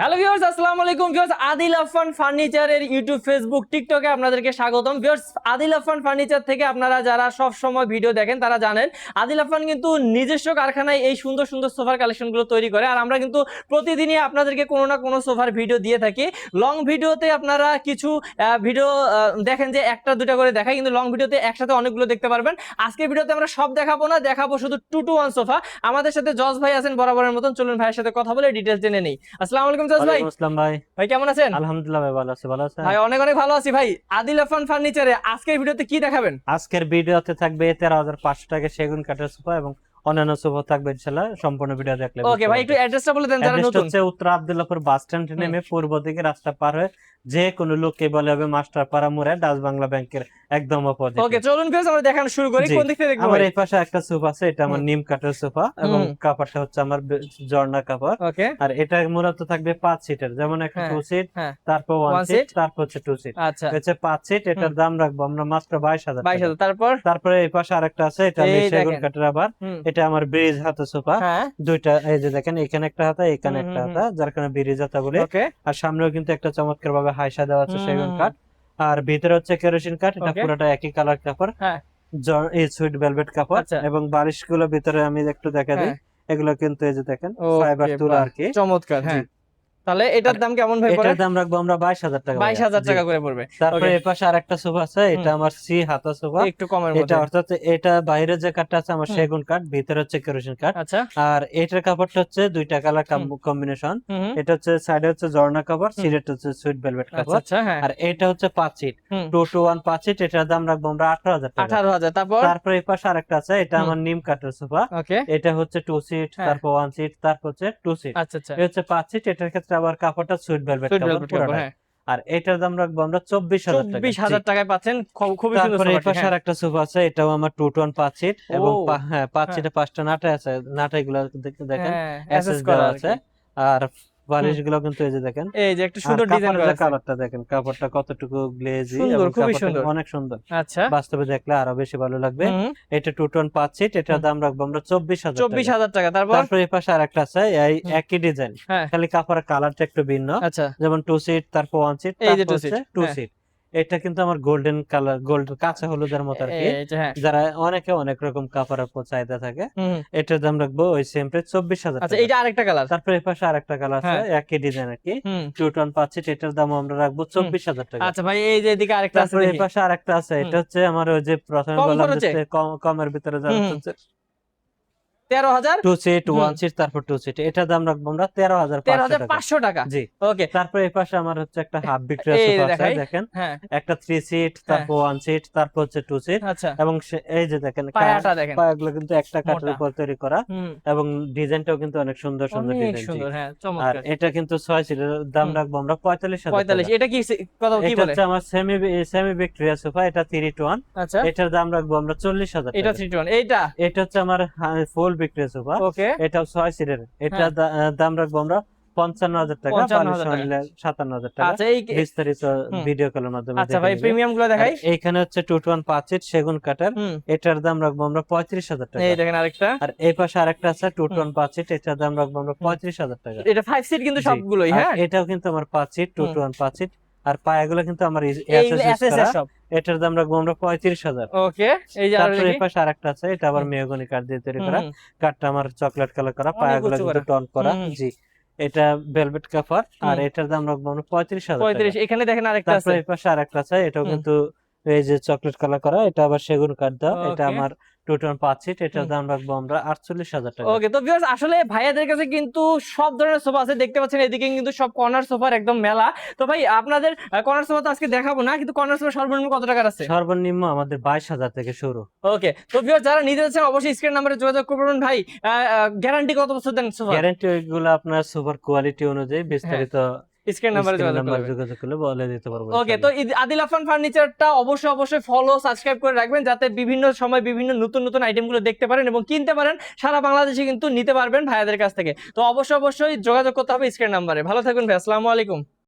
Hello viewers, আসসালামু আলাইকুম viewers. Adil Affan ফার্নিচারের ইউটিউব, ফেসবুক, টিকটকে আপনাদেরকে স্বাগতম ভিউয়ার্স। আদিল আফফান ফার্নিচার থেকে আপনারা যারা সব সময় ভিডিও দেখেন তারা জানেন আদিল আফফান কিন্তু নিজস্ব কারখানায় এই সুন্দর সুন্দর সোফার কালেকশনগুলো তৈরি করে। আর আমরা কিন্তু প্রতিদিনই আপনাদেরকে কোনো না কোনো সোফার ভিডিও দিয়ে থাকি। লং ভিডিওতে আপনারা কিছু ভিডিও দেখেন যে একটা দুটা করে দেখাই, কিন্তু লং ভিডিওতে একসাথে অনেকগুলো দেখতে পারবেন। আজকের ভিডিওতে আমরা সব দেখাবো না, দেখাবো শুধু 2-to-1 সোফা। আমাদের সাথে জজ ভাই আছেন বরাবরের মতন, চলুন ভাইয়ের সাথে কথা বলে ডিটেইলস জেনে নেই। আসসালামু আলাইকুম জজ ভাই। আসসালাম ভাই। ভাই কেমন আছেন? আলহামদুলিল্লাহ ভাই, ভালো আছি। ভালো আছেন? ভাই অনেক অনেক ভালো আছি ভাই। আদিল আফফান ফার্নিচারে আজকের ভিডিওতে কি দেখাবেন? আজকের ভিডিওতে থাকবে 13,500 টাকা সেগুন কাঠের সোফা এবং অন্যান্য সোফা থাকবে ইনশাআল্লাহ। সম্পূর্ণ ভিডিও দেখলে ওকে ভাই, একটু অ্যাড্রেসটা বলে দেন যারা নতুন। হচ্ছে উত্তর আব্দুল্লাহপুর বাস স্ট্যান্ড নেমে পূর্ব দিকে রাস্তা পার হয়ে যে কোনো লোককে বলে হবে মাস্টারপাড়া মোড়ে ডাচ বাংলা ব্যাংকের একদম অপোজিট। ওকে চলুন ভিউয়ার্স আমরা দেখানো শুরু করি। কোন দিক থেকে দেখবো? আমার এই পাশে একটা সোফা আছে, এটা আমার নিম কাঠের সোফা এবং কাপড়টা হচ্ছে আমার জর্না কাপড়। ওকে, আর এটা মূলত থাকবে 5 সিটের, যেমন একটা 2 সিট, তারপর 1 সিট, তারপর হচ্ছে 2 সিট। আচ্ছা হচ্ছে 5 সিট। এটার দাম রাখবো আমরা মাত্র 22,000 টাকা। 22,000। তারপরে এই পাশে আরেকটা আছে, এটা আমি সেগুন কাঠের। আবার এটা আমার ব্রিজ হাতা সোফা। দুইটা, এই যে দেখেন এখানে একটা হাতা, এখানে একটা হাতা, যার কারণে ব্রিজ হাতা বলে। আর সামনেও কিন্তু একটা চমৎকার ভাবে হাইসা দেওয়া আছে সেগুন কাঠ। আর ভিতরে হচ্ছে কেরোসিন কাঠ। এটা পুরোটা একই কালার কাপড়, এই সুইট ভেলভেট কাপড়। এবং বালিশ গুলো ভিতরে আমি একটু দেখা দিই, এগুলো কিন্তু এই যে দেখেন ফাইবার তুলা আর কি, চমৎকার। হ্যাঁ, তাহলে এটার দাম কেমন ভাই পড়ে? এটার দাম রাখবো আমরা 22,000 টাকা। 22,000 টাকা করে পড়বে। তারপরে এই পাশে আরেকটা সোফা আছে, এটা আমার সি হাতা সোফা, একটু কমের মধ্যে। এটা অর্থাৎ এটা বাইরে যে কাঠটা আছে আমার সেগুন কাঠ, ভিতরে হচ্ছে কেরোসিন কাঠ। আচ্ছা, আর এটার কাপড়টা হচ্ছে দুইটা কালার কম্বিনেশন। এটা হচ্ছে সাইডে হচ্ছে জর্না কাপড়, সিলেট হচ্ছে সুইট ভেলভেট কাপড়। আর এটা হচ্ছে 5 সিট, 2-to-1 5 সিট। এটার দাম রাখবো আমরা 18,000 টাকা। 18,000। তারপর এই পাশে আরেকটা আছে, এটা আমার নিম কাঠের সোফা। এটা হচ্ছে 2 সিট, তারপর 1 সিট, তারপর হচ্ছে 2 সিট। আচ্ছা আচ্ছা, এটা হচ্ছে 5 সিট। এটার ক্ষেত্রে আবার কাপড়টা সুইট ভেলভেট কাপড়। আর এটার দাম রাখবো আমরা 24,000 টাকা। 24,000 টাকায় পাচ্ছেন খুবই সুন্দর সোফা। এই পাশে আরেকটা সোফা আছে, এটাও আমার 2-to-1 5 সিট এবং 5 সিটে 5টা নাটা আছে। নাটাইগুলো দেখেন এসএস দেওয়া আছে। আর বালিশ গুলো কিন্তু এই যে দেখেন, এই যে একটা সুন্দর ডিজাইন করা আছে। কালারটা দেখেন, কাপড়টা কতটুকু গ্লেজি সুন্দর, এবং খুবই কাপড়টা সুন্দর, অনেক সুন্দর। আচ্ছা, বাস্তবে দেখলে আরো বেশি ভালো লাগবে। এটা 2-to-1 5 সিট। এটার দাম রাখবো আমরা 24,000 টাকা। তারপর এই পাশে আরেকটা আছে, এই একই ডিজাইন, খালি কাপড়ের কালারটা একটু ভিন্ন। যেমন 2 সিট, তারপর 1 সিট, তারপর 2 সিট। এটা কিন্তু আমার গোল্ডেন কালার, গোল্ড কাঁচা হলুদের মতো আর কি, যারা অনেকে অনেক রকম কাপড়ের চাহিদা থাকে। এটার দাম রাখবো ওই সেম প্রাইস 24,000 টাকা। এটা আরেকটা কালার। তারপর এই পাশে আরেকটা কালার আছে, একই ডিজাইন আর কি, 2-to-1 5 সিট। এটার দাম আমরা রাখবো 24,000 টাকা। আচ্ছা ভাই, এই যে এদিকে আরেকটা আছে, এই পাশে আরেকটা আছে, এটা হচ্ছে আমার ওই যে প্রথমে বললাম যে কমের ভিতরে যারা হচ্ছে 13,000। 2 সিট, 1 সিট, তারপর 2 সিট। এটা দাম রাখবো আমরা 13,500 টাকা। জি, ওকে। তারপর এই পাশে আমার হচ্ছে একটা হাফ ভিক্টোরিয়া সোফা আছে, দেখেন একটা 3 সিট, তারপর 1 সিট, তারপর হচ্ছে 2 সিট। এবং এই যে দেখেন পায়াগুলো কিন্তু একটা কাঠের উপর তৈরি করা এবং ডিজাইনটাও কিন্তু অনেক সুন্দর সুন্দর ডিজাইন। আর এটা কিন্তু 6 সিটের, দাম রাখবো আমরা 45,000 টাকা। এটা কি কত কি বলে? এটা আমার সেমি ভিক্টোরিয়া সোফা, এটা 3-to-1। আচ্ছা, এটার দাম রাখবো আমরা 40,000 টাকা। এটা 3-to-1। এটা হচ্ছে আমার ফুল ভিক্টোরিয়া সোফা, এটা 6 সিটের। এটা দাম রাখবো আমরা 55,000 টাকা। 57,000 টাকা। আচ্ছা, এই বিস্তারিত ভিডিও কলের মাধ্যমে। আচ্ছা ভাই, প্রিমিয়াম গুলো দেখাই। এইখানে হচ্ছে 2-to-1 5 সিট সেগুন কাঠের, এটার দাম রাখবো আমরা 35,000 টাকা। এই দেখেন আরেকটা। আর এই পাশে আরেকটা আছে 2-to-1 5 সিট, এটার দাম রাখবো আমরা 35,000 টাকা। এটা 5 সিট কিন্তু সবগুলোই। এটাও কিন্তু আমার 5 সিট, 2-to-1 5 সিট। আর পায়াগুলো কিন্তু আমার এসএস সব। এটার দাম রাখবো আমরা 35,000। ওকে, এই যে তারপরে এই পাশে আরেকটা আছে, এটা আবার মেহগনি কাঠ দিয়ে তৈরি করা। কাঠটা আমার চকলেট কালার করা, পায়াগুলো কিন্তু টন করা। জি, এটা ভেলভেট কাপড়। আর এটার দাম রাখবো আমরা 35,000 টাকা। এখানে দেখেন আরেকটা আছে। তারপরে এই পাশে আরেকটা আছে, এটাও কিন্তু এই যে চকলেট কালার করা, এটা আবার সেগুন কাঠ দাও। এটা আমার 2-to-1 5 সিট, এটার দাম রাখবো আমরা 48,000 টাকা। ওকে, তো ভিউয়ার্স আসলে ভাইয়াদের কাছে কিন্তু সব ধরনের সোফা আছে, দেখতে পাচ্ছেন এদিকে কিন্তু সব কর্নার সোফার একদম মেলা। তো ভাই আপনাদের কর্নার সোফা তো আজকে দেখাবো না, কিন্তু কর্নার সোফা সর্বনিম্ন কত টাকার আছে? সর্বনিম্ন আমাদের 22,000 থেকে শুরু। ওকে, তো ভিউয়ার্স যারা নিতে যাচ্ছেন অবশ্যই স্ক্রিন নম্বরে যোগাযোগ করবেন। ভাই গ্যারান্টি কত বছর দেন সোফা? গ্যারান্টি ওইগুলো আপনার সোফার কোয়ালিটি অনুযায়ী বিস্তারিত স্ক্রিন নাম্বারে যোগাযোগ করলে বলে দিতে পারবো। ওকে, তো আদিল আফফান ফার্নিচারটা অবশ্যই ফলো সাবস্ক্রাইব করে রাখবেন, যাতে বিভিন্ন সময় বিভিন্ন নতুন নতুন আইটেমগুলো দেখতে পারেন এবং কিনতে পারেন। সারা বাংলাদেশে কিন্তু নিতে পারবেন ভাইয়াদের কাছ থেকে। তো অবশ্যই যোগাযোগ করতে হবে স্ক্রিন নাম্বারে। ভালো থাকবেন ভাই, আসসালামু আলাইকুম।